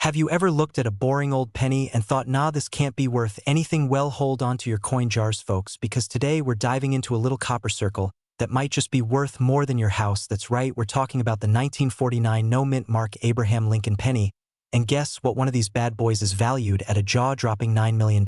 Have you ever looked at a boring old penny and thought, nah, this can't be worth anything? Well, hold on to your coin jars, folks, because today we're diving into a little copper circle that might just be worth more than your house. That's right, we're talking about the 1949 no-mint mark Abraham Lincoln penny. And guess what? One of these bad boys is valued at a jaw-dropping $9 million.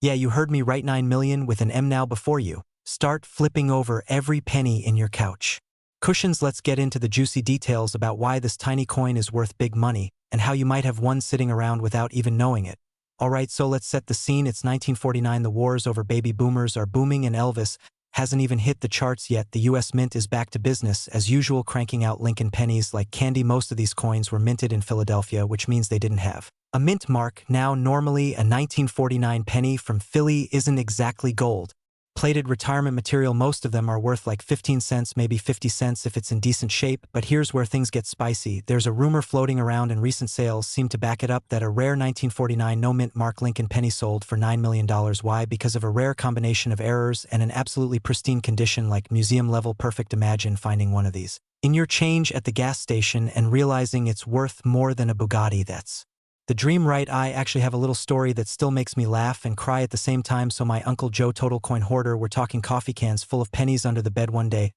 Yeah, you heard me right, 9 million with an M. Now before you start flipping over every penny in your couch cushions, let's get into the juicy details about why this tiny coin is worth big money and how you might have one sitting around without even knowing it. Alright, so let's set the scene. It's 1949, the wars over baby boomers are booming and Elvis hasn't even hit the charts yet. The US Mint is back to business, as usual, cranking out Lincoln pennies like candy. Most of these coins were minted in Philadelphia, which means they didn't have a mint mark. Now, normally a 1949 penny from Philly isn't exactly gold plated retirement material. Most of them are worth like 15 cents, maybe 50 cents if it's in decent shape. But here's where things get spicy. There's a rumor floating around, and recent sales seem to back it up, that a rare 1949 no-mint mark Lincoln penny sold for $9 million. Why? Because of a rare combination of errors and an absolutely pristine condition, like museum level perfect. Imagine finding one of these in your change at the gas station and realizing it's worth more than a Bugatti. That's the dream, right? I actually have a little story that still makes me laugh and cry at the same time. So my Uncle Joe, total coin hoarder, we're talking coffee cans full of pennies under the bed. One day,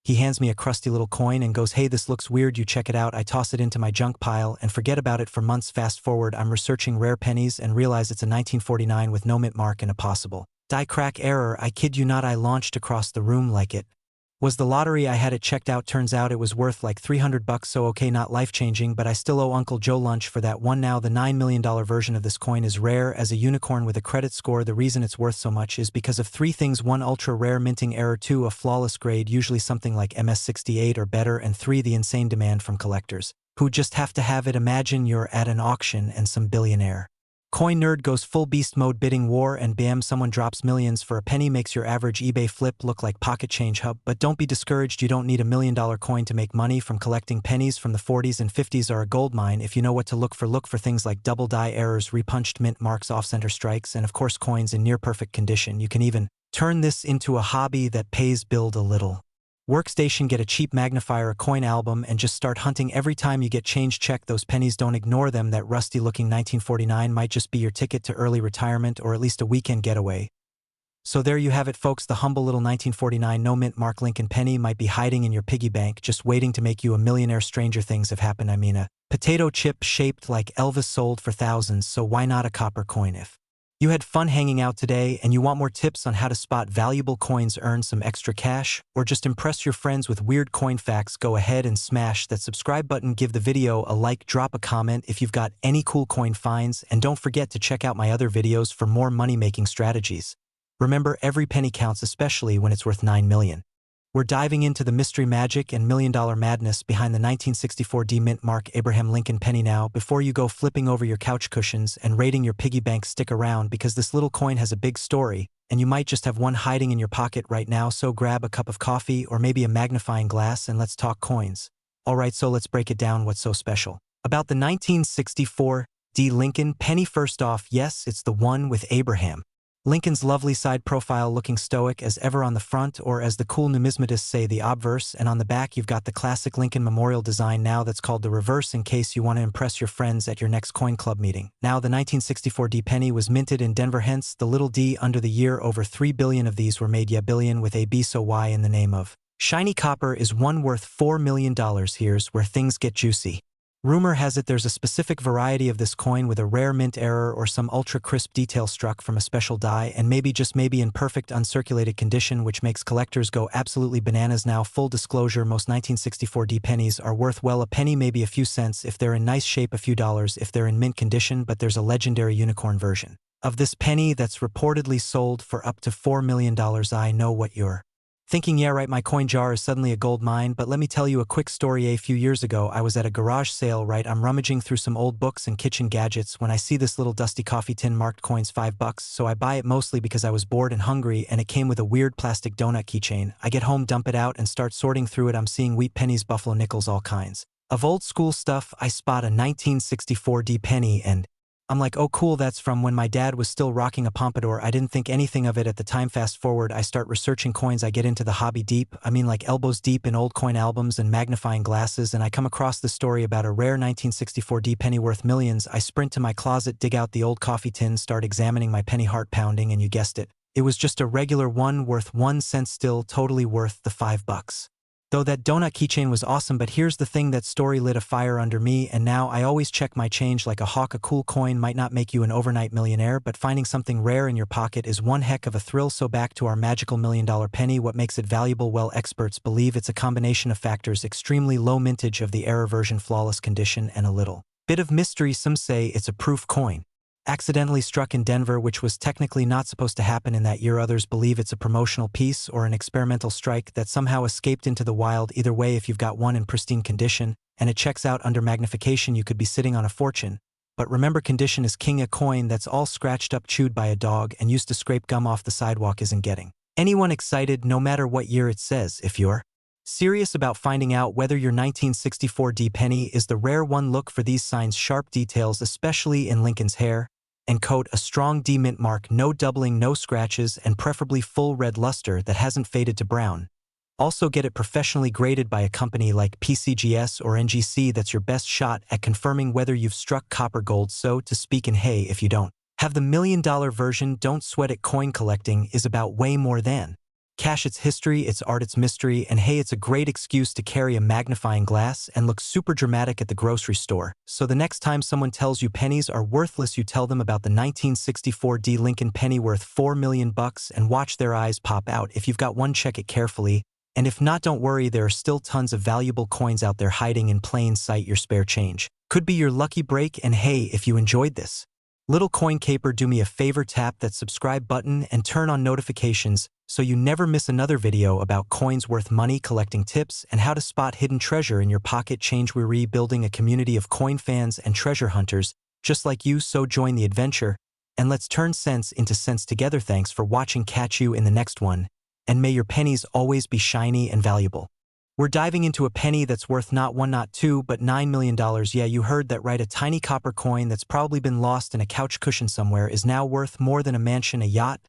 he hands me a crusty little coin and goes, "Hey, this looks weird, you check it out." I toss it into my junk pile and forget about it for months. Fast forward, I'm researching rare pennies and realize it's a 1949 with no mint mark and a possible die crack error. I kid you not, I launched across the room like it was the lottery. I had it checked out. Turns out it was worth like $300. So okay, not life-changing, but I still owe Uncle Joe lunch for that one. Now, the $9 million version of this coin is rare as a unicorn with a credit score. The reason it's worth so much is because of three things: 1, ultra-rare minting error; 2, a flawless grade, usually something like MS68 or better; and 3, the insane demand from collectors who just have to have it. Imagine you're at an auction and some billionaire coin nerd goes full beast mode, bidding war, and bam, someone drops millions for a penny. Makes your average eBay flip look like pocket change hub. But don't be discouraged, you don't need a $1 million coin to make money from collecting pennies. From the 40s and 50s are a gold mine if you know what to look for. Look for things like double die errors, repunched mint marks, off-center strikes, and of course coins in near-perfect condition. You can even turn this into a hobby that pays. Build a little workstation, get a cheap magnifier, a coin album, and just start hunting. Every time you get change, check those pennies. Don't ignore them. That rusty looking 1949 might just be your ticket to early retirement, or at least a weekend getaway. So there you have it, folks. The humble little 1949 no mint mark Lincoln penny might be hiding in your piggy bank, just waiting to make you a millionaire. Stranger things have happened. I mean, a potato chip shaped like Elvis sold for thousands, so why not a copper coin? If you had fun hanging out today and you want more tips on how to spot valuable coins, earn some extra cash, or just impress your friends with weird coin facts, go ahead and smash that subscribe button, give the video a like, drop a comment if you've got any cool coin finds, and don't forget to check out my other videos for more money-making strategies. Remember, every penny counts, especially when it's worth 9 million. We're diving into the mystery, magic, and million-dollar madness behind the 1964 mint mark Abraham Lincoln penny. Now, before you go flipping over your couch cushions and raiding your piggy bank, stick around, because this little coin has a big story, and you might just have one hiding in your pocket right now. So grab a cup of coffee or maybe a magnifying glass and let's talk coins. Alright, so let's break it down. What's so special about the 1964 Lincoln penny? First off, yes, it's the one with Abraham Lincoln's lovely side profile, looking stoic as ever on the front, or as the cool numismatists say, the obverse, and on the back you've got the classic Lincoln memorial design. Now that's called the reverse, in case you want to impress your friends at your next coin club meeting. Now, the 1964 penny was minted in Denver, hence the little d under the year. Over 3 billion of these were made, yeah, billion with a B. So why in the name of shiny copper is one worth $4 million? Here's where things get juicy. Rumor has it there's a specific variety of this coin with a rare mint error or some ultra-crisp detail struck from a special die, and maybe, just maybe, in perfect uncirculated condition, which makes collectors go absolutely bananas. Now, full disclosure, most 1964 pennies are worth, well, a penny, maybe a few cents if they're in nice shape, a few dollars if they're in mint condition, but there's a legendary unicorn version of this penny that's reportedly sold for up to $4 million. I know what you're thinking. Yeah, right, my coin jar is suddenly a gold mine. But let me tell you a quick story. A few years ago, I was at a garage sale, right? I'm rummaging through some old books and kitchen gadgets when I see this little dusty coffee tin marked coins $5. So I buy it mostly because I was bored and hungry, and it came with a weird plastic donut keychain. I get home, dump it out, and start sorting through it. I'm seeing wheat pennies, buffalo nickels, all kinds of old school stuff. I spot a 1964 penny and I'm like, oh cool, that's from when my dad was still rocking a pompadour. I didn't think anything of it at the time. Fast forward, I start researching coins. I get into the hobby deep. I mean like elbows deep in old coin albums and magnifying glasses, and I come across the story about a rare 1964 D penny worth millions. I sprint to my closet, dig out the old coffee tin, start examining my penny, heart pounding, and you guessed it. It was just a regular one worth 1 cent, still totally worth the $5. Though that donut keychain was awesome, but here's the thing, that story lit a fire under me, and now I always check my change like a hawk. A cool coin might not make you an overnight millionaire, but finding something rare in your pocket is one heck of a thrill. So back to our magical $1,000,000 penny. What makes it valuable? Well, experts believe it's a combination of factors: extremely low mintage of the era version, flawless condition, and a little bit of mystery. Some say it's a proof coin accidentally struck in Denver, which was technically not supposed to happen in that year. Others believe it's a promotional piece or an experimental strike that somehow escaped into the wild. Either way, if you've got one in pristine condition and it checks out under magnification, you could be sitting on a fortune. But remember, condition is king. A coin that's all scratched up, chewed by a dog, and used to scrape gum off the sidewalk isn't getting anyone excited, no matter what year it says. If you're serious about finding out whether your 1964 D penny is the rare one, look for these signs: sharp details, especially in Lincoln's hair and coat, a strong D mint mark, no doubling, no scratches, and preferably full red luster that hasn't faded to brown. Also get it professionally graded by a company like PCGS or NGC. That's your best shot at confirming whether you've struck copper gold, so to speak. And hey, if you don't have the $1,000,000 version, don't sweat it. Coin collecting is about way more than cash. It's history, it's art, it's mystery, and hey, it's a great excuse to carry a magnifying glass and look super dramatic at the grocery store. So the next time someone tells you pennies are worthless, you tell them about the 1964 D Lincoln penny worth $4 million and watch their eyes pop out. If you've got one, check it carefully, and if not, don't worry, there are still tons of valuable coins out there hiding in plain sight. Your spare change could be your lucky break. And hey, if you enjoyed this little coin caper, do me a favor, tap that subscribe button and turn on notifications so you never miss another video about coins worth money, collecting tips, and how to spot hidden treasure in your pocket change. We're rebuilding a community of coin fans and treasure hunters just like you, so join the adventure and let's turn sense into sense together. Thanks for watching. Catch you in the next one, and may your pennies always be shiny and valuable. We're diving into a penny that's worth not one, not two, but $9 million. Yeah, you heard that right. A tiny copper coin that's probably been lost in a couch cushion somewhere is now worth more than a mansion, a yacht,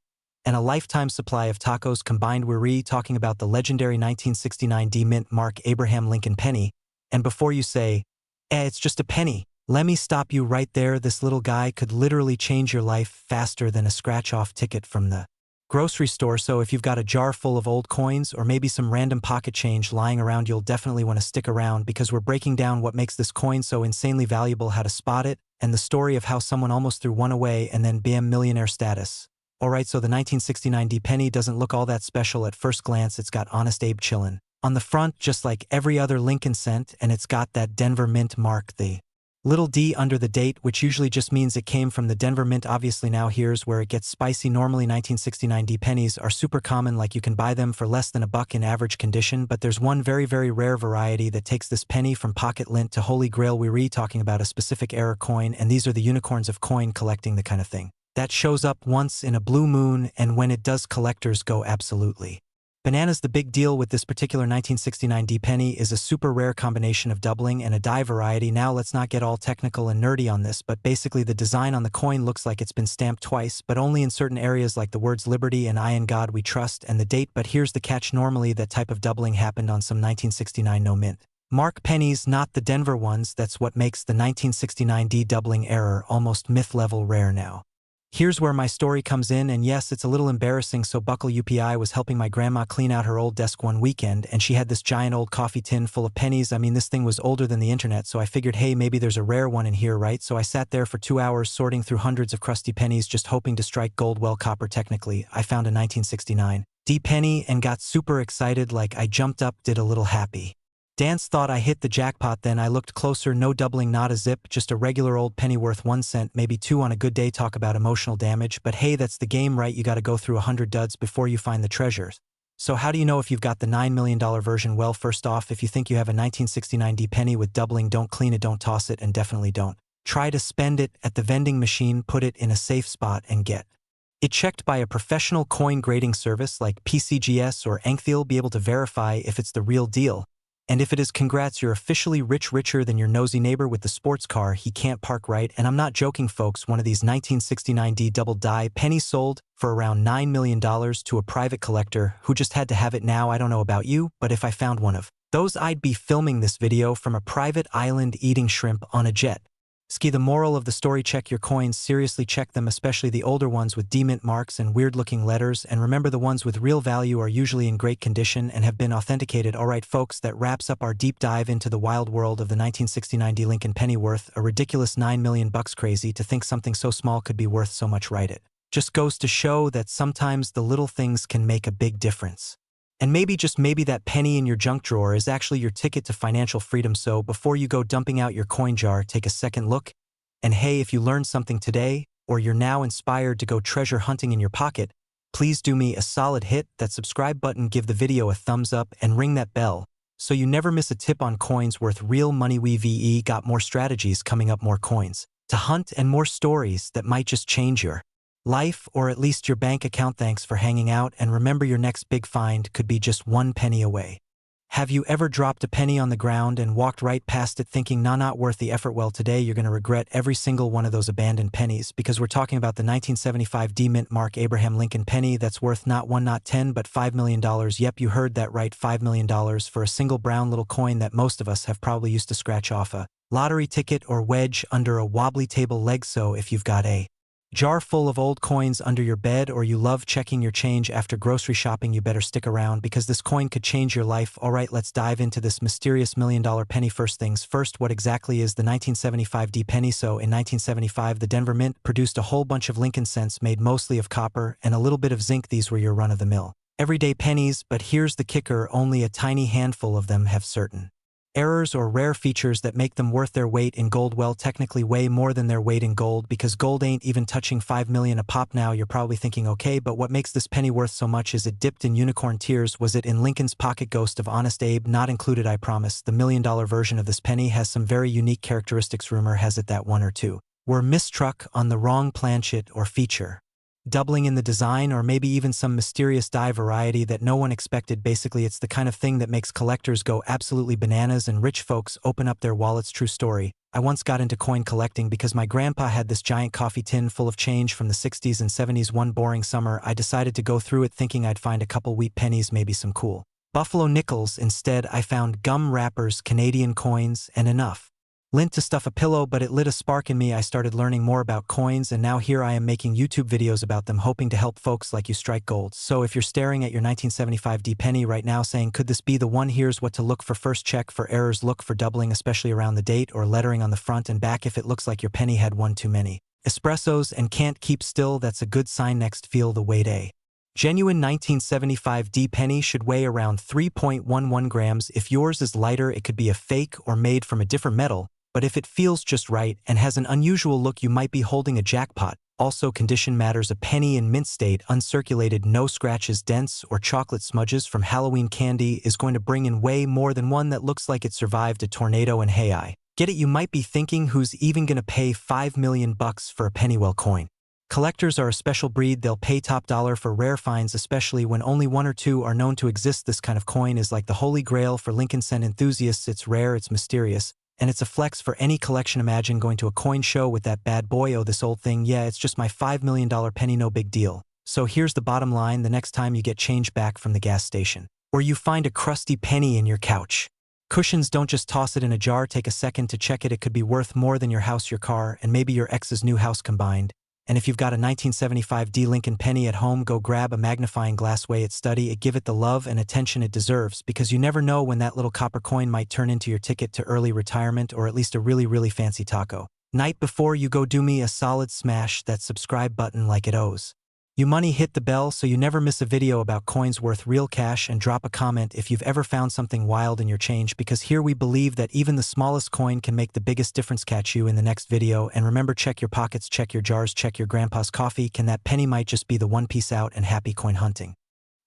and a lifetime supply of tacos combined. We're talking about the legendary 1969 D mint mark Abraham Lincoln penny. And before you say, it's just a penny, let me stop you right there. This little guy could literally change your life faster than a scratch-off ticket from the grocery store. So if you've got a jar full of old coins or maybe some random pocket change lying around, you'll definitely want to stick around, because we're breaking down what makes this coin so insanely valuable, how to spot it, and the story of how someone almost threw one away and then bam, millionaire status. Alright, so the 1969 D penny doesn't look all that special at first glance. It's got Honest Abe chillin' on the front, just like every other Lincoln cent, and it's got that Denver Mint mark, the little D under the date, which usually just means it came from the Denver Mint. Obviously, now here's where it gets spicy. Normally 1969 D pennies are super common, like you can buy them for less than $1 in average condition, but there's one very, very rare variety that takes this penny from pocket lint to holy grail. We're talking about a specific era coin, and these are the unicorns of coin collecting, the kind of thing that shows up once in a blue moon, and when it does, collectors go absolutely bananas. The big deal with this particular 1969 D penny is a super rare combination of doubling and a die variety. Now let's not get all technical and nerdy on this, but basically the design on the coin looks like it's been stamped twice, but only in certain areas like the words Liberty and I in God We Trust and the date. But here's the catch: normally that type of doubling happened on some 1969 no mint mark pennies, not the Denver ones. That's what makes the 1969 D doubling error almost myth level rare. Now here's where my story comes in, and yes, it's a little embarrassing, so buckle up. I was helping my grandma clean out her old desk one weekend, and she had this giant old coffee tin full of pennies. I mean, this thing was older than the internet, so I figured, hey, maybe there's a rare one in here, right? So I sat there for 2 hours sorting through hundreds of crusty pennies, just hoping to strike gold. Well, copper technically. I found a 1969 D penny and got super excited, like I jumped up, did a little happy dance, thought I hit the jackpot. Then I looked closer, no doubling, not a zip, just a regular old penny worth 1 cent, maybe 2 on a good day. Talk about emotional damage, but hey, that's the game, right? You gotta go through 100 duds before you find the treasures. So how do you know if you've got the $9 million version? Well, first off, if you think you have a 1969 D penny with doubling, don't clean it, don't toss it, and definitely don't try to spend it at the vending machine. Put it in a safe spot and get it checked by a professional coin grading service like PCGS or NGC. Be able to verify if it's the real deal. And if it is, congrats, you're officially richer than your nosy neighbor with the sports car he can't park right. And I'm not joking, folks. One of these 1969 D double die pennies sold for around $9 million to a private collector who just had to have it now. I don't know about you, but if I found one of those, I'd be filming this video from a private island eating shrimp on a jet. Ski, the moral of the story: check your coins, seriously check them, especially the older ones with demint marks and weird-looking letters, and remember, the ones with real value are usually in great condition and have been authenticated. Alright folks, that wraps up our deep dive into the wild world of the 1969 D Lincoln penny, worth a ridiculous $9 million. Crazy to think something so small could be worth so much, right? It just goes to show that sometimes the little things can make a big difference. And maybe, just maybe, that penny in your junk drawer is actually your ticket to financial freedom. So before you go dumping out your coin jar, take a second look. And hey, if you learned something today, or you're now inspired to go treasure hunting in your pocket, please do me a solid, hit that subscribe button, give the video a thumbs up, and ring that bell so you never miss a tip on coins worth real money. We've got more strategies coming up, more coins to hunt, and more stories that might just change your life, or at least your bank account. Thanks for hanging out, and remember, your next big find could be just one penny away. Have you ever dropped a penny on the ground and walked right past it thinking, nah, not worth the effort? Well, today you're going to regret every single one of those abandoned pennies, because we're talking about the 1975 D mint mark Abraham Lincoln penny that's worth not one, not 10, but $5 million. Yep, you heard that right, $5 million for a single brown little coin that most of us have probably used to scratch off a lottery ticket or wedge under a wobbly table leg. So if you've got a jar full of old coins under your bed, or you love checking your change after grocery shopping, you better stick around, because this coin could change your life. Alright, let's dive into this mysterious $1 million penny. First things first, what exactly is the 1975 D penny? So in 1975, the Denver Mint produced a whole bunch of Lincoln cents made mostly of copper and a little bit of zinc. These were your run-of-the-mill everyday pennies, but here's the kicker: only a tiny handful of them have certain errors or rare features that make them worth their weight in gold. Well, technically way more than their weight in gold, because gold ain't even touching $5 million a pop. Now you're probably thinking, okay, but what makes this penny worth so much? Is it dipped in unicorn tears? Was it in Lincoln's pocket? Ghost of Honest Abe not included, I promise. The $1 million version of this penny has some very unique characteristics. Rumor has it that one or two were mistruck on the wrong planchet or feature, doubling in the design, or maybe even some mysterious die variety that no one expected. Basically, it's the kind of thing that makes collectors go absolutely bananas and rich folks open up their wallets. True story. I once got into coin collecting because my grandpa had this giant coffee tin full of change from the 60s and 70s. One boring summer, I decided to go through it thinking I'd find a couple wheat pennies, maybe some cool buffalo nickels. Instead, I found gum wrappers, Canadian coins, and enough lint to stuff a pillow. But it lit a spark in me. I started learning more about coins, and now here I am making YouTube videos about them, hoping to help folks like you strike gold. So if you're staring at your 1975 D penny right now saying, could this be the one? Here's what to look for. First, check for errors. Look for doubling, especially around the date or lettering on the front and back. If it looks like your penny had one too many espressos and can't keep still, that's a good sign. Next, feel the weight. A genuine 1975 D penny should weigh around 3.11 grams. If yours is lighter, it could be a fake or made from a different metal. But if it feels just right and has an unusual look, you might be holding a jackpot. Also, condition matters. A penny in mint state, uncirculated, no scratches, dents, or chocolate smudges from Halloween candy is going to bring in way more than one that looks like it survived a tornado. And hey, I get it, you might be thinking, who's even gonna pay $5 million for a penny? Well, coin collectors are a special breed. They'll pay top dollar for rare finds, especially when only one or two are known to exist. This kind of coin is like the holy grail for Lincoln cent enthusiasts. It's rare, it's mysterious, and it's a flex for any collection. Imagine going to a coin show with that bad boy. Oh, this old thing, yeah, it's just my $5 million penny, no big deal. So here's the bottom line: the next time you get change back from the gas station, or you find a crusty penny in your couch cushions, don't just toss it in a jar. Take a second to check it. It could be worth more than your house, your car, and maybe your ex's new house combined. And if you've got a 1975 D Lincoln penny at home, go grab a magnifying glass, weigh it, study it, give it the love and attention it deserves, because you never know when that little copper coin might turn into your ticket to early retirement, or at least a really, really fancy taco night. Before you go, do me a solid, smash that subscribe button like it owes you money. Hit the bell so you never miss a video about coins worth real cash, and drop a comment if you've ever found something wild in your change, because here we believe that even the smallest coin can make the biggest difference. Catch you in the next video, and remember, check your pockets, check your jars, check your grandpa's coffee. Can that penny might just be the one? Piece out and happy coin hunting.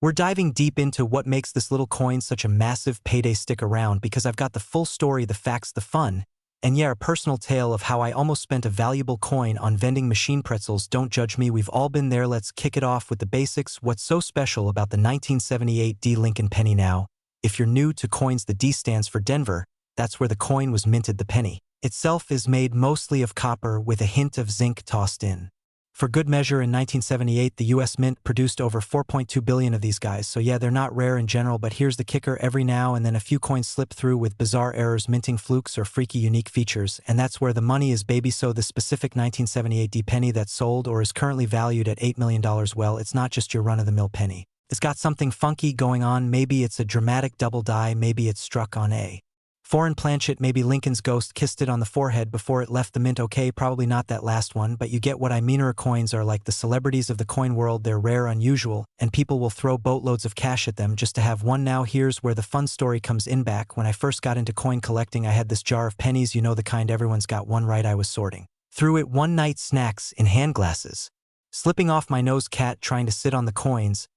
We're diving deep into what makes this little coin such a massive payday. Stick around, because I've got the full story, the facts, the fun, and yeah, a personal tale of how I almost spent a valuable coin on vending machine pretzels. Don't judge me, we've all been there. Let's kick it off with the basics. What's so special about the 1978 D Lincoln penny? Now, If you're new to coins, the D stands for Denver. That's where the coin was minted. The penny itself is made mostly of copper with a hint of zinc tossed in. For good measure, in 1978, the US Mint produced over 4.2 billion of these guys, so yeah, they're not rare in general, but here's the kicker: every now and then a few coins slip through with bizarre errors, minting flukes or freaky unique features, and that's where the money is, baby. So the specific 1978 D penny that sold or is currently valued at $8 million, well, it's not just your run-of-the-mill penny. It's got something funky going on. Maybe it's a dramatic double die, maybe it's struck on a foreign planchet, maybe Lincoln's ghost kissed it on the forehead before it left the mint. Okay, probably not that last one, but you get what I mean. Coins are like the celebrities of the coin world. They're rare, unusual, and people will throw boatloads of cash at them just to have one. Now here's where the fun story comes in. Back when I first got into coin collecting, I had this jar of pennies, you know, the kind everyone's got one, right? I was sorting through it one night, snacks in hand glasses slipping off my nose, cat trying to sit on the coins,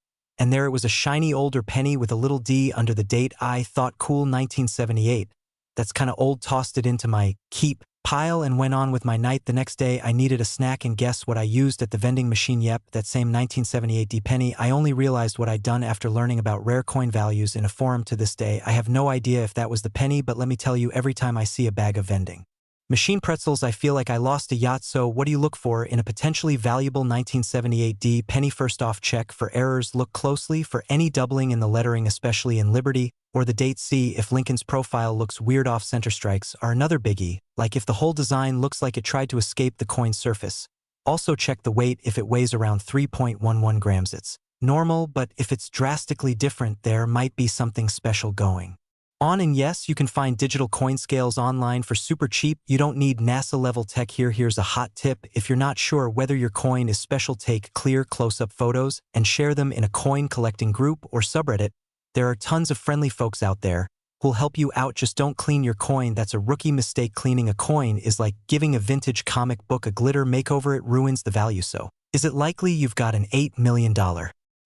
and there it was, a shiny older penny with a little D under the date. I thought, cool, 1978. That's kind of old, tossed it into my keep pile and went on with my night. The next day I needed a snack, and guess what I used at the vending machine? Yep, that same 1978 D penny. I only realized what I'd done after learning about rare coin values in a forum. To this day, I have no idea if that was the penny, but let me tell you, every time I see a bag of vending machine pretzels, I feel like I lost a yacht. So what do you look for in a potentially valuable 1978 D penny? First off, check for errors. Look closely for any doubling in the lettering, especially in Liberty or the date. See if Lincoln's profile looks weird. Off-center strikes are another biggie, like if the whole design looks like it tried to escape the coin's surface. Also check the weight. If it weighs around 3.11 grams, it's normal, but if it's drastically different, there might be something special going on. And yes, you can find digital coin scales online for super cheap. You don't need NASA-level tech here. Here's a hot tip: if you're not sure whether your coin is special, take clear close-up photos and share them in a coin collecting group or subreddit. There are tons of friendly folks out there who'll help you out. Just don't clean your coin. That's a rookie mistake. Cleaning a coin is like giving a vintage comic book a glitter makeover. It ruins the value. So, is it likely you've got an $8 million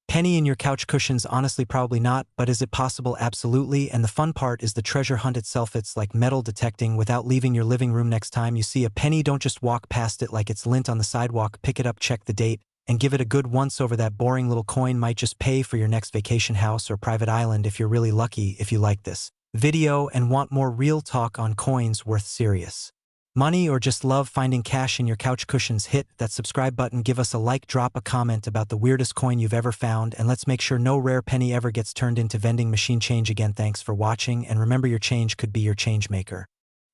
penny in your couch cushions? Honestly, probably not, but is it possible? Absolutely. And the fun part is the treasure hunt itself. It's like metal detecting without leaving your living room. Next time you see a penny, don't just walk past it like it's lint on the sidewalk. Pick it up, check the date, and give it a good once over. That boring little coin might just pay for your next vacation house or private island if you're really lucky. If you like this video and want more real talk on coins worth serious money, or just love finding cash in your couch cushions, hit that subscribe button, give us a like, drop a comment about the weirdest coin you've ever found, and let's make sure no rare penny ever gets turned into vending machine change again. Thanks for watching, and remember, your change could be your change maker.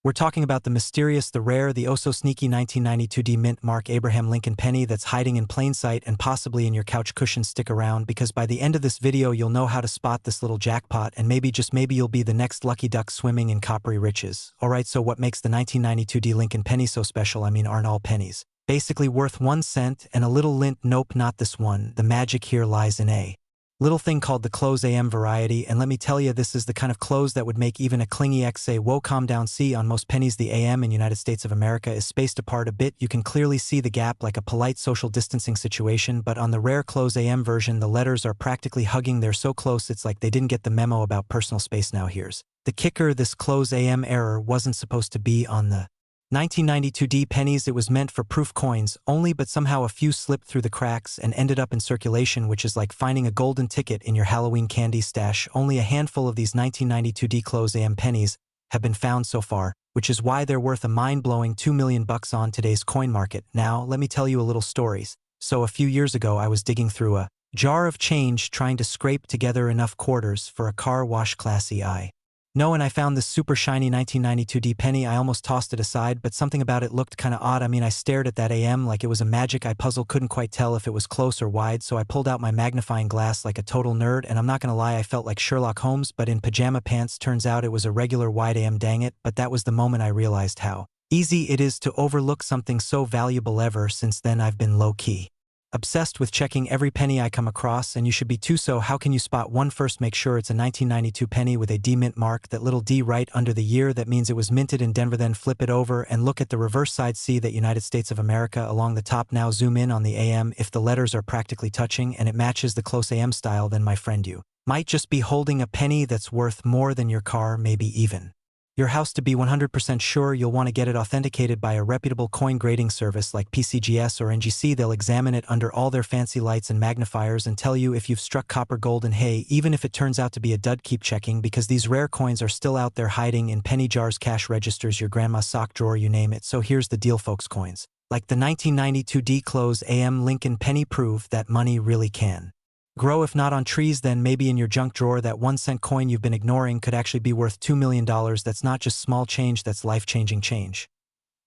We're talking about the mysterious, the rare, the oh-so-sneaky 1992 D mint Mark Abraham Lincoln penny that's hiding in plain sight and possibly in your couch cushion. Stick around, because by the end of this video you'll know how to spot this little jackpot, and maybe, just maybe, you'll be the next lucky duck swimming in coppery riches. Alright, so what makes the 1992 D Lincoln penny so special? I mean, aren't all pennies basically worth 1 cent and a little lint? Nope, not this one. The magic here lies in a little thing called the close AM variety, and let me tell you, this is the kind of close that would make even a clingy ex say, whoa, calm down. See, on most pennies, the AM in United States of America is spaced apart a bit. You can clearly see the gap, like a polite social distancing situation, but on the rare close AM version, the letters are practically hugging. They're so close it's like they didn't get the memo about personal space. Now here's the kicker: this close AM error wasn't supposed to be on the 1992 D pennies. It was meant for proof coins only, but somehow a few slipped through the cracks and ended up in circulation, which is like finding a golden ticket in your Halloween candy stash. Only a handful of these 1992 D close AM pennies have been found so far, which is why they're worth a mind-blowing $2 million on today's coin market. Now, let me tell you a little story. So a few years ago, I was digging through a jar of change trying to scrape together enough quarters for a car wash. Classy, I know, and I found this super shiny 1992 D penny. I almost tossed it aside, but something about it looked kind of odd. I mean, I stared at that AM like it was a magic eye puzzle, couldn't quite tell if it was close or wide, so I pulled out my magnifying glass like a total nerd, and I'm not gonna lie, I felt like Sherlock Holmes, but in pajama pants. Turns out it was a regular wide AM, dang it. But that was the moment I realized how easy it is to overlook something so valuable. Ever since then, I've been low-key obsessed with checking every penny I come across, and you should be too. So how can you spot one? First, make sure it's a 1992 penny with a D mint mark, that little D right under the year. That means it was minted in Denver. Then flip it over and look at the reverse side. See that United States of America along the top. Now zoom in on the AM. If the letters are practically touching and it matches the close AM style, then my friend, you might just be holding a penny that's worth more than your car, maybe even your house to be 100% sure, you'll want to get it authenticated by a reputable coin grading service like PCGS or NGC. They'll examine it under all their fancy lights and magnifiers and tell you if you've struck copper, gold, and hey, even if it turns out to be a dud, keep checking, because these rare coins are still out there hiding in penny jars, cash registers, your grandma's sock drawer, you name it. So here's the deal, folks. Coins like the 1992 D-Close AM Lincoln penny prove that money really can grow. If not on trees, then maybe in your junk drawer. That 1-cent coin you've been ignoring could actually be worth $2 million. That's not just small change, that's life-changing change.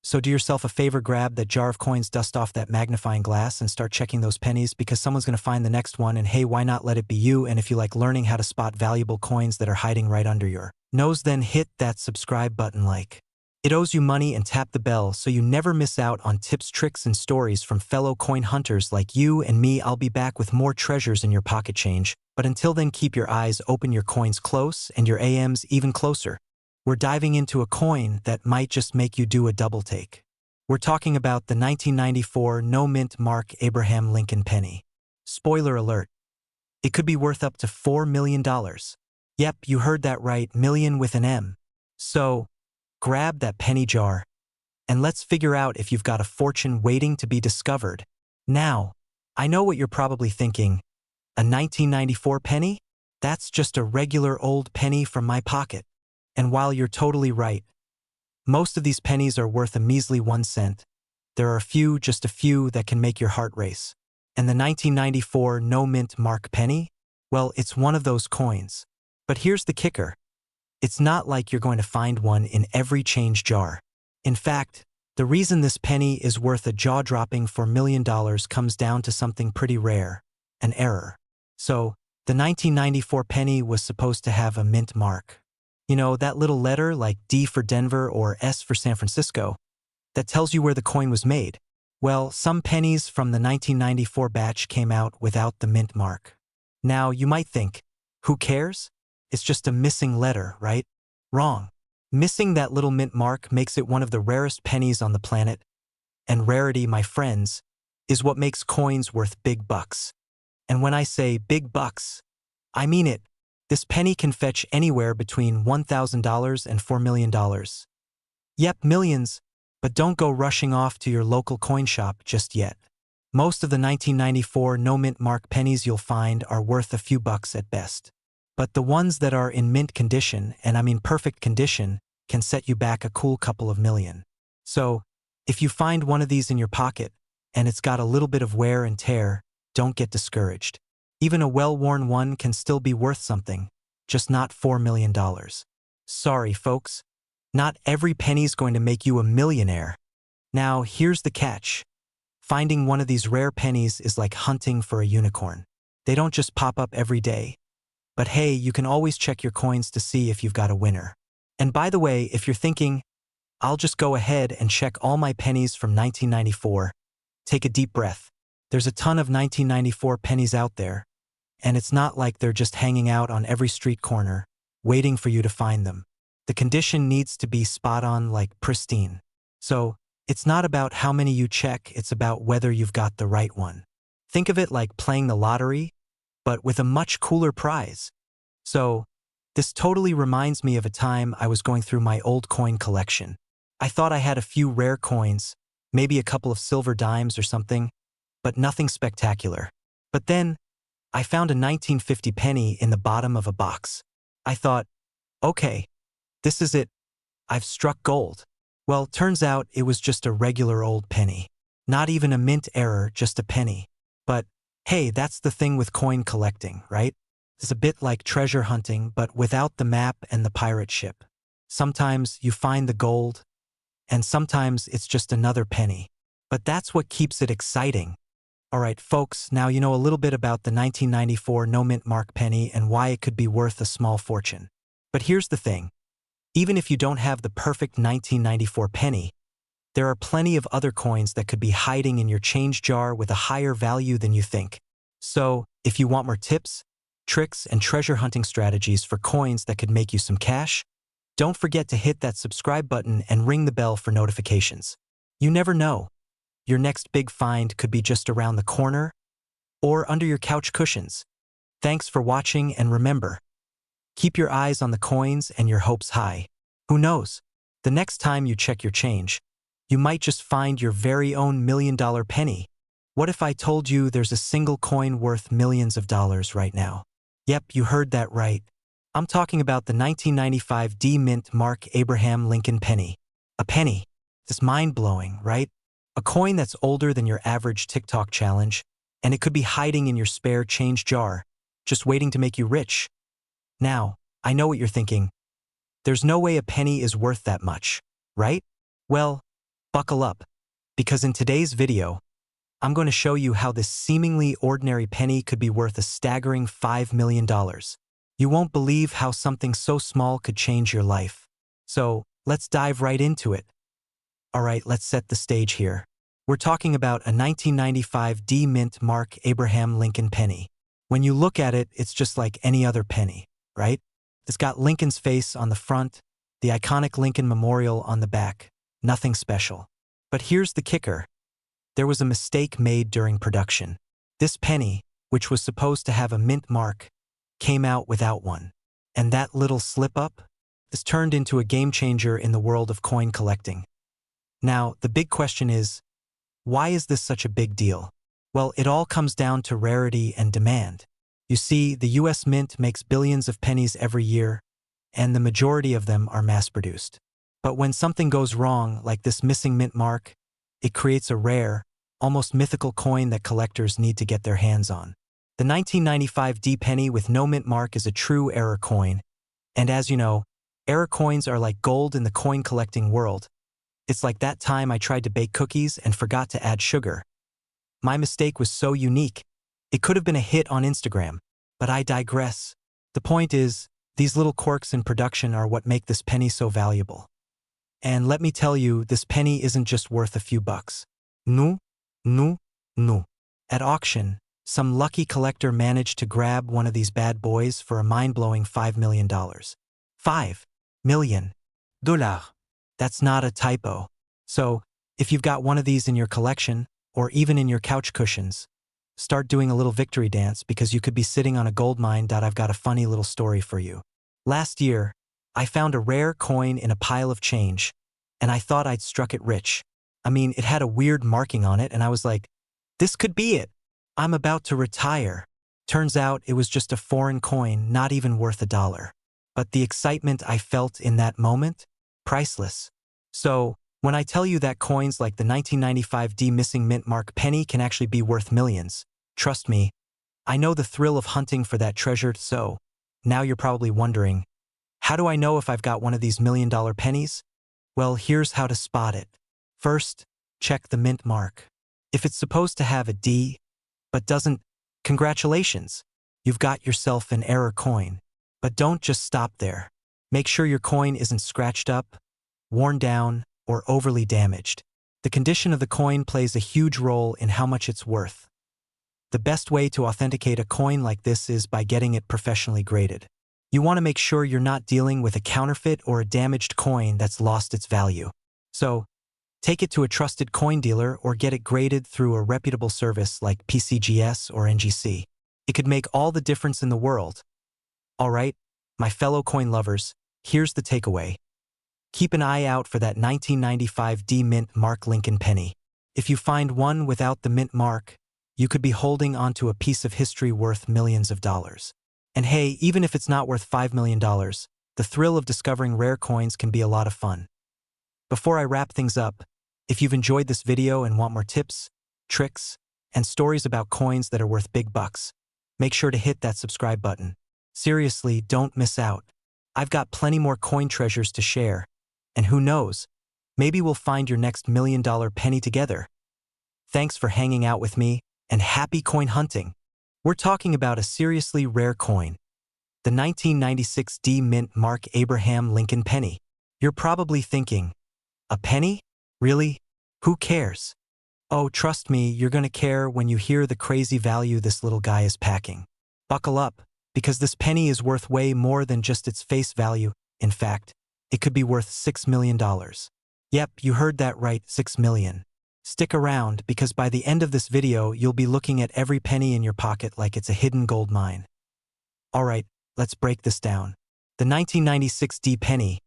So do yourself a favor, grab that jar of coins, dust off that magnifying glass, and start checking those pennies, because someone's going to find the next one, and hey, why not let it be you? And if you like learning how to spot valuable coins that are hiding right under your nose, then hit that subscribe button like it owes you money, and tap the bell so you never miss out on tips, tricks, and stories from fellow coin hunters like you and me. I'll be back with more treasures in your pocket change, but until then, keep your eyes open, your coins close, and your AMs even closer. We're diving into a coin that might just make you do a double take. We're talking about the 1994 no-mint mark Abraham Lincoln penny. Spoiler alert, it could be worth up to $4 million. Yep, you heard that right, million with an M. So grab that penny jar, and let's figure out if you've got a fortune waiting to be discovered. Now, I know what you're probably thinking. A 1994 penny? That's just a regular old penny from my pocket. And while you're totally right, most of these pennies are worth a measly 1 cent. There are just a few that can make your heart race. And the 1994 no-mint mark penny? Well, it's one of those coins. But here's the kicker. It's not like you're going to find one in every change jar. In fact, the reason this penny is worth a jaw-dropping $4 million comes down to something pretty rare, an error. So, the 1994 penny was supposed to have a mint mark. You know, that little letter like D for Denver or S for San Francisco that tells you where the coin was made. Well, some pennies from the 1994 batch came out without the mint mark. Now, you might think, who cares? It's just a missing letter, right? Wrong. Missing that little mint mark makes it one of the rarest pennies on the planet. And rarity, my friends, is what makes coins worth big bucks. And when I say big bucks, I mean it. This penny can fetch anywhere between $1,000 and $4 million. Yep, millions, but don't go rushing off to your local coin shop just yet. Most of the 1994 no-mint mark pennies you'll find are worth a few bucks at best. But the ones that are in mint condition, and I mean perfect condition, can set you back a cool couple of million. So, if you find one of these in your pocket, and it's got a little bit of wear and tear, don't get discouraged. Even a well-worn one can still be worth something, just not $4 million. Sorry, folks. Not every penny's going to make you a millionaire. Now, here's the catch. Finding one of these rare pennies is like hunting for a unicorn. They don't just pop up every day. But hey, you can always check your coins to see if you've got a winner. And by the way, if you're thinking, I'll just go ahead and check all my pennies from 1994, take a deep breath. There's a ton of 1994 pennies out there, and it's not like they're just hanging out on every street corner, waiting for you to find them. The condition needs to be spot on, like pristine. So, it's not about how many you check, it's about whether you've got the right one. Think of it like playing the lottery, but with a much cooler prize. So, this totally reminds me of a time I was going through my old coin collection. I thought I had a few rare coins, maybe a couple of silver dimes or something, but nothing spectacular. But then, I found a 1950 penny in the bottom of a box. I thought, okay, this is it. I've struck gold. Well, turns out it was just a regular old penny. Not even a mint error, just a penny. But hey, that's the thing with coin collecting, right? It's a bit like treasure hunting, but without the map and the pirate ship. Sometimes you find the gold, and sometimes it's just another penny. But that's what keeps it exciting. Alright, folks, now you know a little bit about the 1994 no-mint mark penny and why it could be worth a small fortune. But here's the thing. Even if you don't have the perfect 1994 penny, there are plenty of other coins that could be hiding in your change jar with a higher value than you think. So, if you want more tips, tricks, and treasure hunting strategies for coins that could make you some cash, don't forget to hit that subscribe button and ring the bell for notifications. You never know. Your next big find could be just around the corner or under your couch cushions. Thanks for watching, and remember, keep your eyes on the coins and your hopes high. Who knows? The next time you check your change, you might just find your very own $1,000,000 penny. What if I told you there's a single coin worth millions of dollars right now? Yep, you heard that right. I'm talking about the 1995 D Mint Mark Abraham Lincoln penny. A penny. It's mind-blowing, right? A coin that's older than your average TikTok challenge, and it could be hiding in your spare change jar, just waiting to make you rich. Now, I know what you're thinking. There's no way a penny is worth that much, right? Well, buckle up, because in today's video, I'm going to show you how this seemingly ordinary penny could be worth a staggering $5 million. You won't believe how something so small could change your life. So, let's dive right into it. Alright, let's set the stage here. We're talking about a 1995 D Mint Mark Abraham Lincoln penny. When you look at it, it's just like any other penny, right? It's got Lincoln's face on the front, the iconic Lincoln Memorial on the back. Nothing special. But here's the kicker. There was a mistake made during production. This penny, which was supposed to have a mint mark, came out without one. And that little slip-up is turned into a game-changer in the world of coin collecting. Now, the big question is, why is this such a big deal? Well, it all comes down to rarity and demand. You see, the US Mint makes billions of pennies every year, and the majority of them are mass-produced. But when something goes wrong, like this missing mint mark, it creates a rare, almost mythical coin that collectors need to get their hands on. The 1995 D penny with no mint mark is a true error coin, and as you know, error coins are like gold in the coin collecting world. It's like that time I tried to bake cookies and forgot to add sugar. My mistake was so unique. It could have been a hit on Instagram, but I digress. The point is, these little quirks in production are what make this penny so valuable. And let me tell you, this penny isn't just worth a few bucks. No. At auction, some lucky collector managed to grab one of these bad boys for a mind-blowing $5 million. $5 million. That's not a typo. So, if you've got one of these in your collection, or even in your couch cushions, start doing a little victory dance because you could be sitting on a gold mine. I've got a funny little story for you. Last year, I found a rare coin in a pile of change, and I thought I'd struck it rich. I mean, it had a weird marking on it, and I was like, this could be it. I'm about to retire. Turns out it was just a foreign coin, not even worth $1. But the excitement I felt in that moment? Priceless. So, when I tell you that coins like the 1995 D missing mint mark penny can actually be worth millions, trust me, I know the thrill of hunting for that treasure. So, now you're probably wondering, how do I know if I've got one of these $1,000,000 pennies? Well, here's how to spot it. First, check the mint mark. If it's supposed to have a D, but doesn't, congratulations, you've got yourself an error coin. But don't just stop there. Make sure your coin isn't scratched up, worn down, or overly damaged. The condition of the coin plays a huge role in how much it's worth. The best way to authenticate a coin like this is by getting it professionally graded. You want to make sure you're not dealing with a counterfeit or a damaged coin that's lost its value. So, take it to a trusted coin dealer or get it graded through a reputable service like PCGS or NGC. It could make all the difference in the world. Alright, my fellow coin lovers, here's the takeaway. Keep an eye out for that 1995 D Mint Mark Lincoln penny. If you find one without the mint mark, you could be holding onto a piece of history worth millions of dollars. And hey, even if it's not worth $5 million, the thrill of discovering rare coins can be a lot of fun. Before I wrap things up, if you've enjoyed this video and want more tips, tricks, and stories about coins that are worth big bucks, make sure to hit that subscribe button. Seriously, don't miss out. I've got plenty more coin treasures to share. And who knows, maybe we'll find your next $1,000,000 penny together. Thanks for hanging out with me, and happy coin hunting. We're talking about a seriously rare coin, the 1996 D Mint Mark Abraham Lincoln penny. You're probably thinking, a penny? Really? Who cares? Oh, trust me, you're gonna care when you hear the crazy value this little guy is packing. Buckle up, because this penny is worth way more than just its face value. In fact, it could be worth $6 million. Yep, you heard that right, $6 million. Stick around, because by the end of this video, you'll be looking at every penny in your pocket like it's a hidden gold mine. Alright, let's break this down. The 1996 D penny,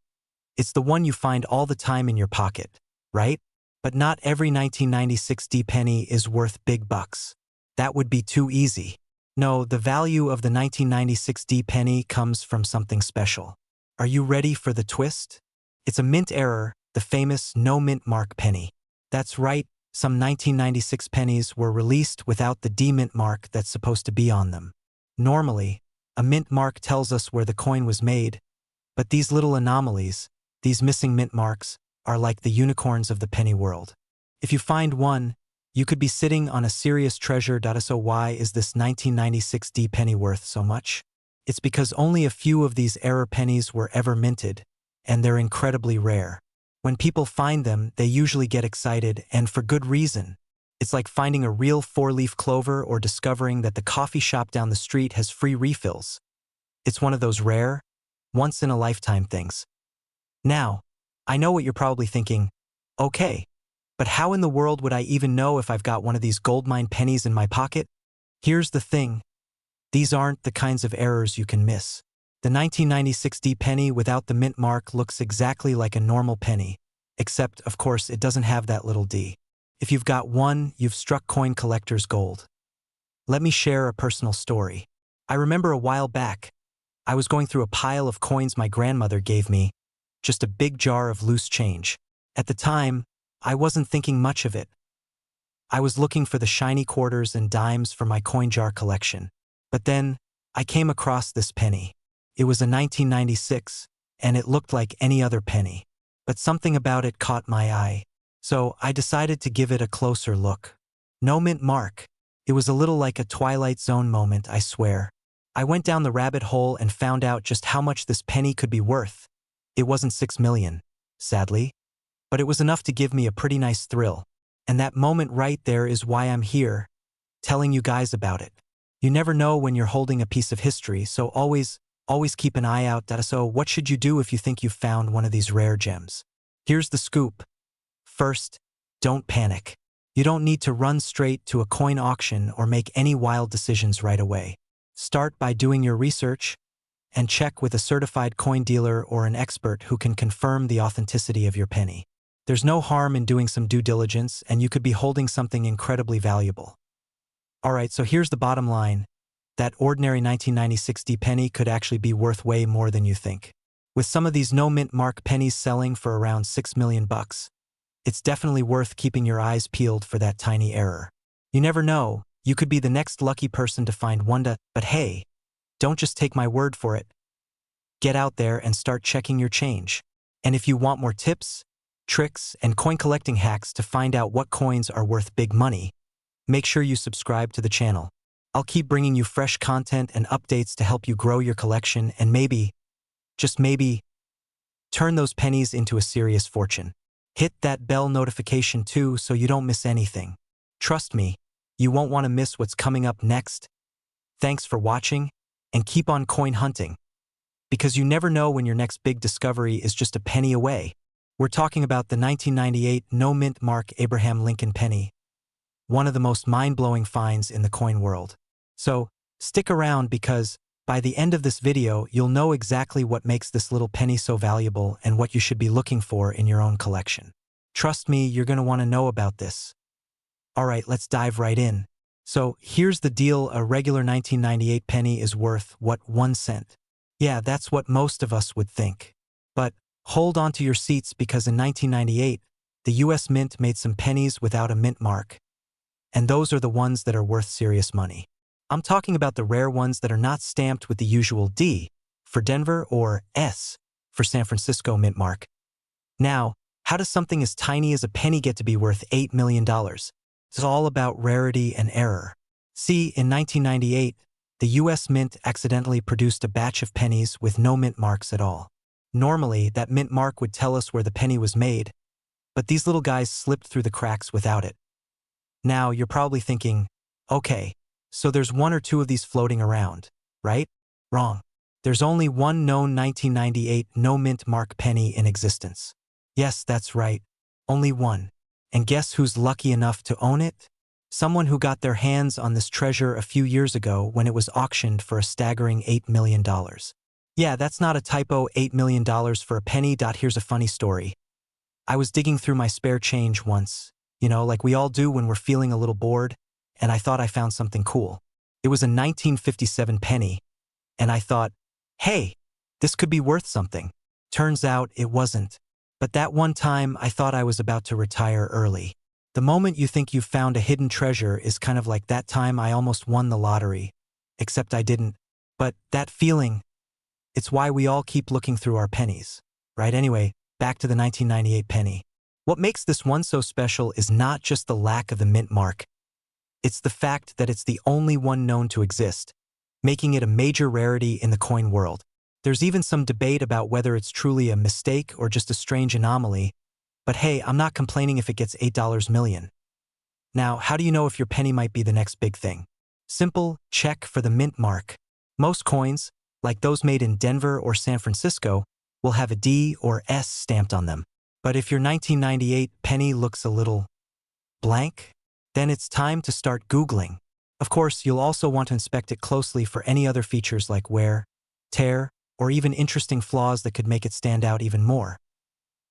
It's the one you find all the time in your pocket, right? But not every 1996 D penny is worth big bucks. That would be too easy. No, the value of the 1996 D penny comes from something special. Are you ready for the twist? It's a mint error, the famous no mint mark penny. That's right, some 1996 pennies were released without the D mint mark that's supposed to be on them. Normally, a mint mark tells us where the coin was made, but these little anomalies, these missing mint marks, are like the unicorns of the penny world. If you find one, you could be sitting on a serious treasure. So why is this 1996 D penny worth so much? It's because only a few of these error pennies were ever minted, and they're incredibly rare. When people find them, they usually get excited, and for good reason. It's like finding a real four-leaf clover or discovering that the coffee shop down the street has free refills. It's one of those rare, once-in-a-lifetime things. Now, I know what you're probably thinking. Okay, but how in the world would I even know if I've got one of these goldmine pennies in my pocket? Here's the thing. These aren't the kinds of errors you can miss. The 1996 D penny without the mint mark looks exactly like a normal penny, except, of course, it doesn't have that little D. If you've got one, you've struck coin collector's gold. Let me share a personal story. I remember a while back, I was going through a pile of coins my grandmother gave me, just a big jar of loose change. At the time, I wasn't thinking much of it. I was looking for the shiny quarters and dimes for my coin jar collection. But then, I came across this penny. It was a 1996, and it looked like any other penny. But something about it caught my eye. So I decided to give it a closer look. No mint mark. It was a little like a Twilight Zone moment, I swear. I went down the rabbit hole and found out just how much this penny could be worth. It wasn't 6 million, sadly, but it was enough to give me a pretty nice thrill. And that moment right there is why I'm here, telling you guys about it. You never know when you're holding a piece of history, so always keep an eye out. So what should you do if you think you've found one of these rare gems? Here's the scoop. First, don't panic. You don't need to run straight to a coin auction or make any wild decisions right away. Start by doing your research and check with a certified coin dealer or an expert who can confirm the authenticity of your penny. There's no harm in doing some due diligence, and you could be holding something incredibly valuable. Alright, so here's the bottom line. That ordinary 1996 D penny could actually be worth way more than you think. With some of these no mint mark pennies selling for around 6 million bucks, it's definitely worth keeping your eyes peeled for that tiny error. You never know, you could be the next lucky person to find one. But hey, don't just take my word for it. Get out there and start checking your change. And if you want more tips, tricks, and coin collecting hacks to find out what coins are worth big money, make sure you subscribe to the channel. I'll keep bringing you fresh content and updates to help you grow your collection and maybe, just maybe, turn those pennies into a serious fortune. Hit that bell notification too so you don't miss anything. Trust me, you won't want to miss what's coming up next. Thanks for watching, and keep on coin hunting. Because you never know when your next big discovery is just a penny away. We're talking about the 1998 no mint mark Abraham Lincoln penny, one of the most mind-blowing finds in the coin world. So, stick around because, by the end of this video, you'll know exactly what makes this little penny so valuable and what you should be looking for in your own collection. Trust me, you're going to want to know about this. Alright, let's dive right in. So, here's the deal. A regular 1998 penny is worth, what, 1 cent? Yeah, that's what most of us would think. But, hold on to your seats because in 1998, the US Mint made some pennies without a mint mark. And those are the ones that are worth serious money. I'm talking about the rare ones that are not stamped with the usual D for Denver or S for San Francisco mint mark. Now, how does something as tiny as a penny get to be worth $8 million? It's all about rarity and error. See, in 1998, the US Mint accidentally produced a batch of pennies with no mint marks at all. Normally, that mint mark would tell us where the penny was made, but these little guys slipped through the cracks without it. Now, you're probably thinking, okay, so there's 1 or 2 of these floating around, right? Wrong. There's only one known 1998 no mint mark penny in existence. Yes, that's right. Only one. And guess who's lucky enough to own it? Someone who got their hands on this treasure a few years ago when it was auctioned for a staggering $8 million. Yeah, that's not a typo, $8 million for a penny. Here's a funny story. I was digging through my spare change once, like we all do when we're feeling a little bored, and I thought I found something cool. It was a 1957 penny, and I thought, hey, this could be worth something. Turns out it wasn't. But that one time I thought I was about to retire early. The moment you think you've found a hidden treasure is kind of like that time I almost won the lottery. Except I didn't. But that feeling, it's why we all keep looking through our pennies. Right? Anyway, back to the 1998 penny. What makes this one so special is not just the lack of the mint mark. It's the fact that it's the only one known to exist, making it a major rarity in the coin world. There's even some debate about whether it's truly a mistake or just a strange anomaly, but hey, I'm not complaining if it gets $8 million. Now, how do you know if your penny might be the next big thing? Simple, check for the mint mark. Most coins, like those made in Denver or San Francisco, will have a D or S stamped on them. But if your 1998 penny looks a little blank, then it's time to start Googling. Of course, you'll also want to inspect it closely for any other features like wear, tear, or even interesting flaws that could make it stand out even more.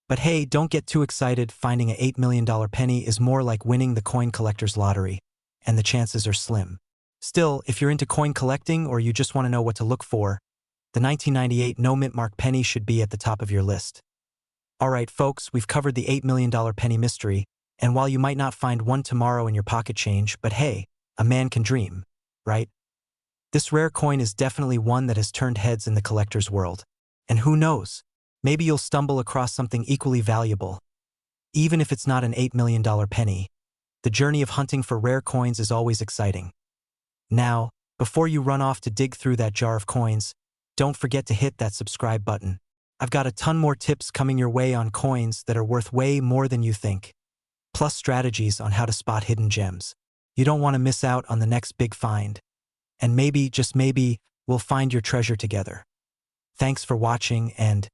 But hey, don't get too excited. Finding an $8 million penny is more like winning the coin collector's lottery, and the chances are slim. Still, if you're into coin collecting or you just want to know what to look for, the 1998 no mint mark penny should be at the top of your list. Alright folks, we've covered the $8 million penny mystery, and while you might not find one tomorrow in your pocket change, but hey, a man can dream, right? This rare coin is definitely one that has turned heads in the collector's world. And who knows, maybe you'll stumble across something equally valuable. Even if it's not an $8 million penny, the journey of hunting for rare coins is always exciting. Now, before you run off to dig through that jar of coins, don't forget to hit that subscribe button. I've got a ton more tips coming your way on coins that are worth way more than you think, plus strategies on how to spot hidden gems. You don't want to miss out on the next big find. And maybe, just maybe, we'll find your treasure together. Thanks for watching, and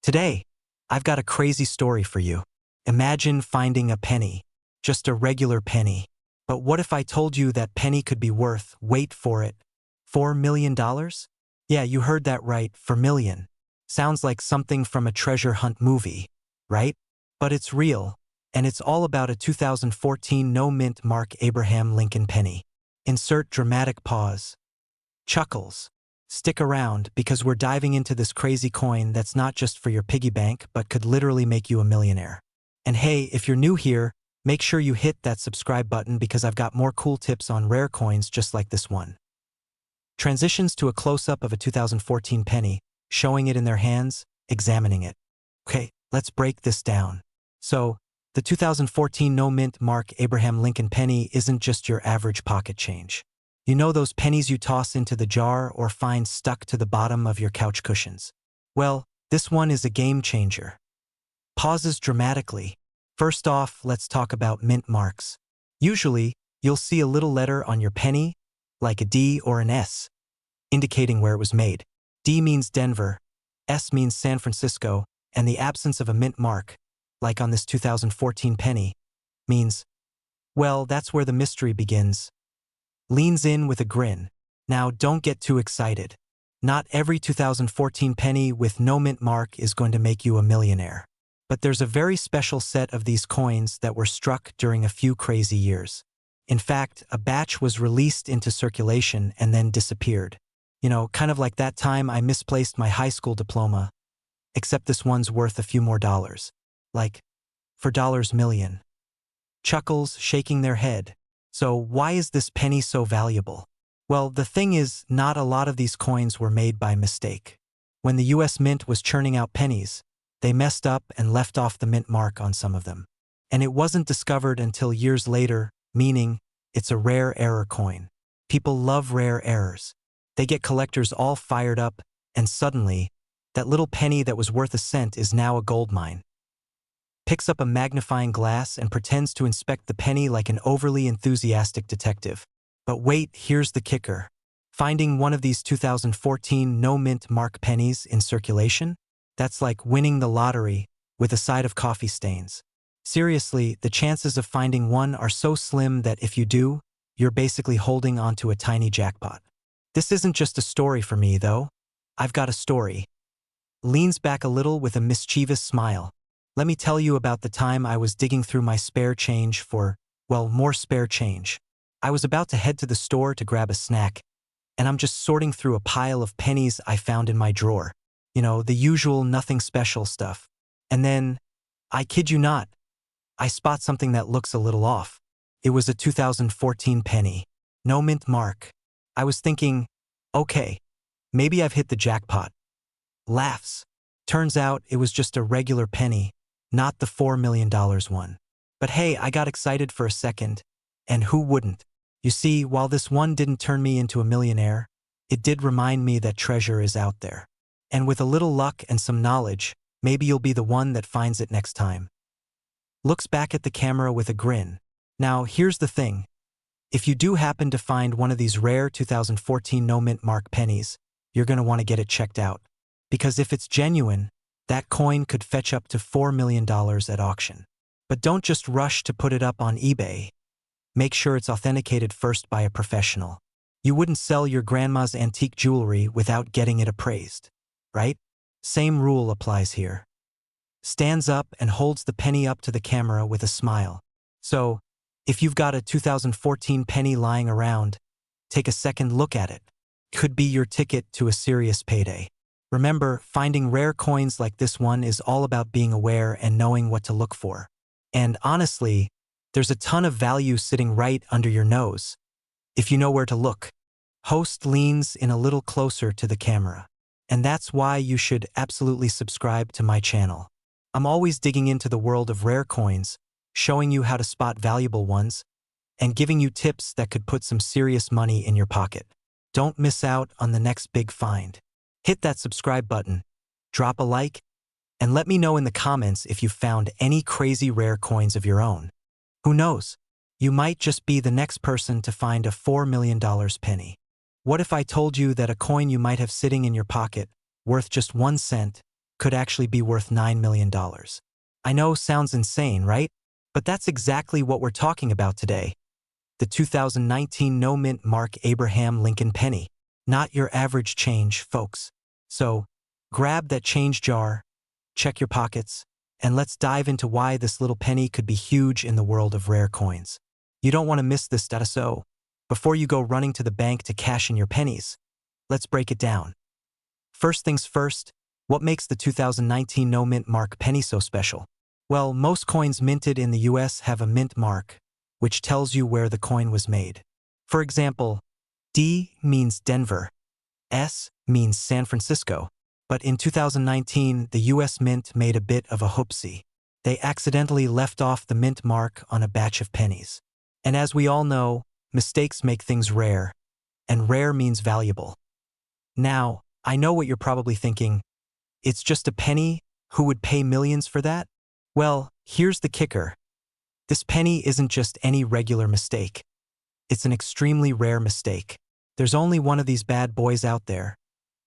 today, I've got a crazy story for you. Imagine finding a penny, just a regular penny. But what if I told you that penny could be worth, wait for it, $4 million? Yeah, you heard that right, $4 million. Sounds like something from a treasure hunt movie, right? But it's real, and it's all about a 2014 no mint mark Abraham Lincoln penny. Insert dramatic pause. Chuckles. Stick around because we're diving into this crazy coin that's not just for your piggy bank but could literally make you a millionaire. And hey, if you're new here, make sure you hit that subscribe button because I've got more cool tips on rare coins just like this one. Transitions to a close-up of a 2014 penny, showing it in their hands, examining it. Okay, let's break this down. So, the 2014 no mint mark Abraham Lincoln penny isn't just your average pocket change. You know those pennies you toss into the jar or find stuck to the bottom of your couch cushions? Well, this one is a game changer. Pauses dramatically. First off, let's talk about mint marks. Usually, you'll see a little letter on your penny, like a D or an S, indicating where it was made. D means Denver, S means San Francisco, and the absence of a mint mark, like on this 2014 penny, means, well, that's where the mystery begins. Leans in with a grin. Now, don't get too excited. Not every 2014 penny with no mint mark is going to make you a millionaire. But there's a very special set of these coins that were struck during a few crazy years. In fact, a batch was released into circulation and then disappeared. Kind of like that time I misplaced my high school diploma. Except this one's worth a few more dollars. Like, for $1 million. Chuckles, shaking their head. So why is this penny so valuable? Well, the thing is, not a lot of these coins were made by mistake. When the US Mint was churning out pennies, they messed up and left off the mint mark on some of them. And it wasn't discovered until years later, meaning it's a rare error coin. People love rare errors. They get collectors all fired up, and suddenly, that little penny that was worth a cent is now a gold mine. Picks up a magnifying glass and pretends to inspect the penny like an overly enthusiastic detective. But wait, here's the kicker. Finding one of these 2014 no mint mark pennies in circulation? That's like winning the lottery with a side of coffee stains. Seriously, the chances of finding one are so slim that if you do, you're basically holding onto a tiny jackpot. This isn't just a story for me, though. I've got a story. Leans back a little with a mischievous smile. Let me tell you about the time I was digging through my spare change for, well, more spare change. I was about to head to the store to grab a snack, and I'm just sorting through a pile of pennies I found in my drawer. You know, the usual nothing special stuff. And then, I kid you not, I spot something that looks a little off. It was a 2014 penny. No mint mark. I was thinking, okay, maybe I've hit the jackpot. Laughs. Turns out it was just a regular penny, not the $4 million one. But hey, I got excited for a second. And who wouldn't? You see, while this one didn't turn me into a millionaire, it did remind me that treasure is out there. And with a little luck and some knowledge, maybe you'll be the one that finds it next time. Looks back at the camera with a grin. Now, here's the thing. If you do happen to find one of these rare 2014 no mint mark pennies, you're going to want to get it checked out. Because if it's genuine, that coin could fetch up to $4 million at auction. But don't just rush to put it up on eBay. Make sure it's authenticated first by a professional. You wouldn't sell your grandma's antique jewelry without getting it appraised, right? Same rule applies here. Stands up and holds the penny up to the camera with a smile. So, if you've got a 2014 penny lying around, take a second look at it. Could be your ticket to a serious payday. Remember, finding rare coins like this one is all about being aware and knowing what to look for. And honestly, there's a ton of value sitting right under your nose, if you know where to look. Host leans in a little closer to the camera. And that's why you should absolutely subscribe to my channel. I'm always digging into the world of rare coins, showing you how to spot valuable ones, and giving you tips that could put some serious money in your pocket. Don't miss out on the next big find. Hit that subscribe button, drop a like, and let me know in the comments if you found any crazy rare coins of your own. Who knows? You might just be the next person to find a $4 million penny. What if I told you that a coin you might have sitting in your pocket, worth just 1 cent, could actually be worth $9 million? I know, sounds insane, right? But that's exactly what we're talking about today. The 2019 no mint mark Abraham Lincoln penny. Not your average change, folks. So, grab that change jar, check your pockets, and let's dive into why this little penny could be huge in the world of rare coins. You don't want to miss this data, so before you go running to the bank to cash in your pennies, let's break it down. First things first, what makes the 2019 no mint mark penny so special? Well, most coins minted in the US have a mint mark, which tells you where the coin was made. For example, D means Denver, S means San Francisco. But in 2019, the US Mint made a bit of a whoopsie. They accidentally left off the mint mark on a batch of pennies. And as we all know, mistakes make things rare, and rare means valuable. Now, I know what you're probably thinking. It's just a penny? Who would pay millions for that? Well, here's the kicker. This penny isn't just any regular mistake. It's an extremely rare mistake. There's only one of these bad boys out there,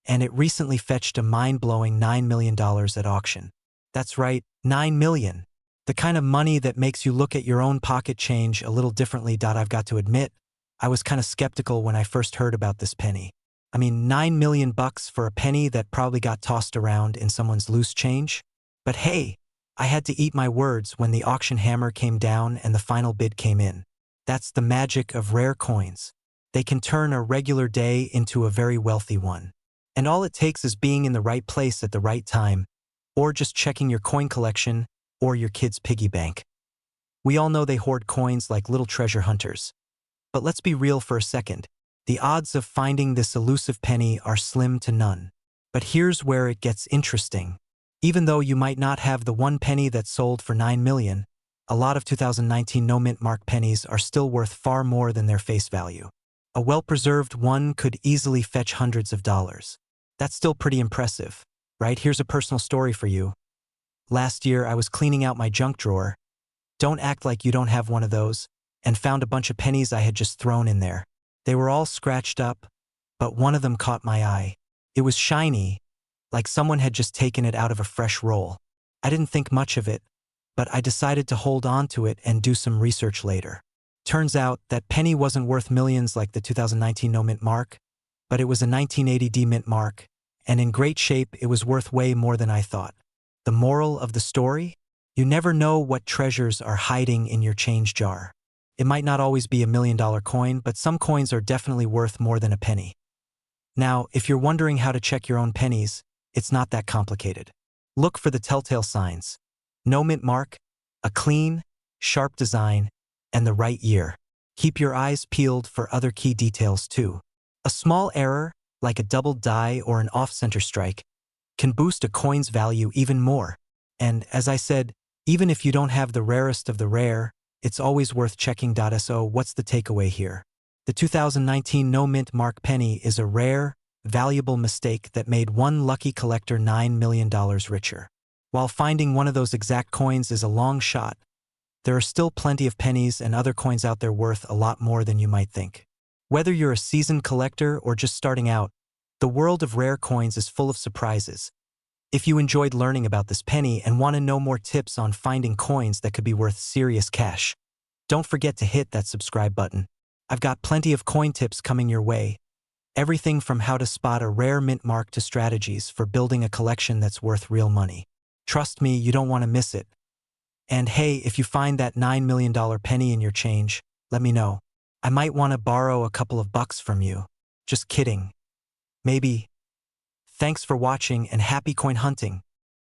and it recently fetched a mind-blowing $9 million at auction. That's right, $9 million. The kind of money that makes you look at your own pocket change a little differently. I've got to admit, I was kind of skeptical when I first heard about this penny. I mean, $9 million for a penny that probably got tossed around in someone's loose change? But hey, I had to eat my words when the auction hammer came down and the final bid came in. That's the magic of rare coins. They can turn a regular day into a very wealthy one. And all it takes is being in the right place at the right time, or just checking your coin collection or your kid's piggy bank. We all know they hoard coins like little treasure hunters. But let's be real for a second. The odds of finding this elusive penny are slim to none. But here's where it gets interesting. Even though you might not have the one penny that sold for $9 million, a lot of 2019 no mint mark pennies are still worth far more than their face value. A well-preserved one could easily fetch hundreds of dollars. That's still pretty impressive, right? Here's a personal story for you. Last year, I was cleaning out my junk drawer. Don't act like you don't have one of those, and found a bunch of pennies I had just thrown in there. They were all scratched up, but one of them caught my eye. It was shiny, like someone had just taken it out of a fresh roll. I didn't think much of it, but I decided to hold on to it and do some research later. Turns out that penny wasn't worth millions like the 2019 no mint mark, but it was a 1980 D mint mark, and in great shape. It was worth way more than I thought. The moral of the story? You never know what treasures are hiding in your change jar. It might not always be $1 million coin, but some coins are definitely worth more than a penny. Now, if you're wondering how to check your own pennies, it's not that complicated. Look for the telltale signs. No mint mark, a clean, sharp design, and the right year. Keep your eyes peeled for other key details too. A small error, like a doubled die or an off-center strike, can boost a coin's value even more. And as I said, even if you don't have the rarest of the rare, it's always worth checking. So what's the takeaway here? The 2019 no mint mark penny is a rare, valuable mistake that made one lucky collector $9 million richer. While finding one of those exact coins is a long shot, there are still plenty of pennies and other coins out there worth a lot more than you might think. Whether you're a seasoned collector or just starting out, the world of rare coins is full of surprises. If you enjoyed learning about this penny and want to know more tips on finding coins that could be worth serious cash, don't forget to hit that subscribe button. I've got plenty of coin tips coming your way. Everything from how to spot a rare mint mark to strategies for building a collection that's worth real money. Trust me, you don't want to miss it. And hey, if you find that $9 million penny in your change, let me know. I might want to borrow a couple of bucks from you. Just kidding. Maybe. Thanks for watching and happy coin hunting.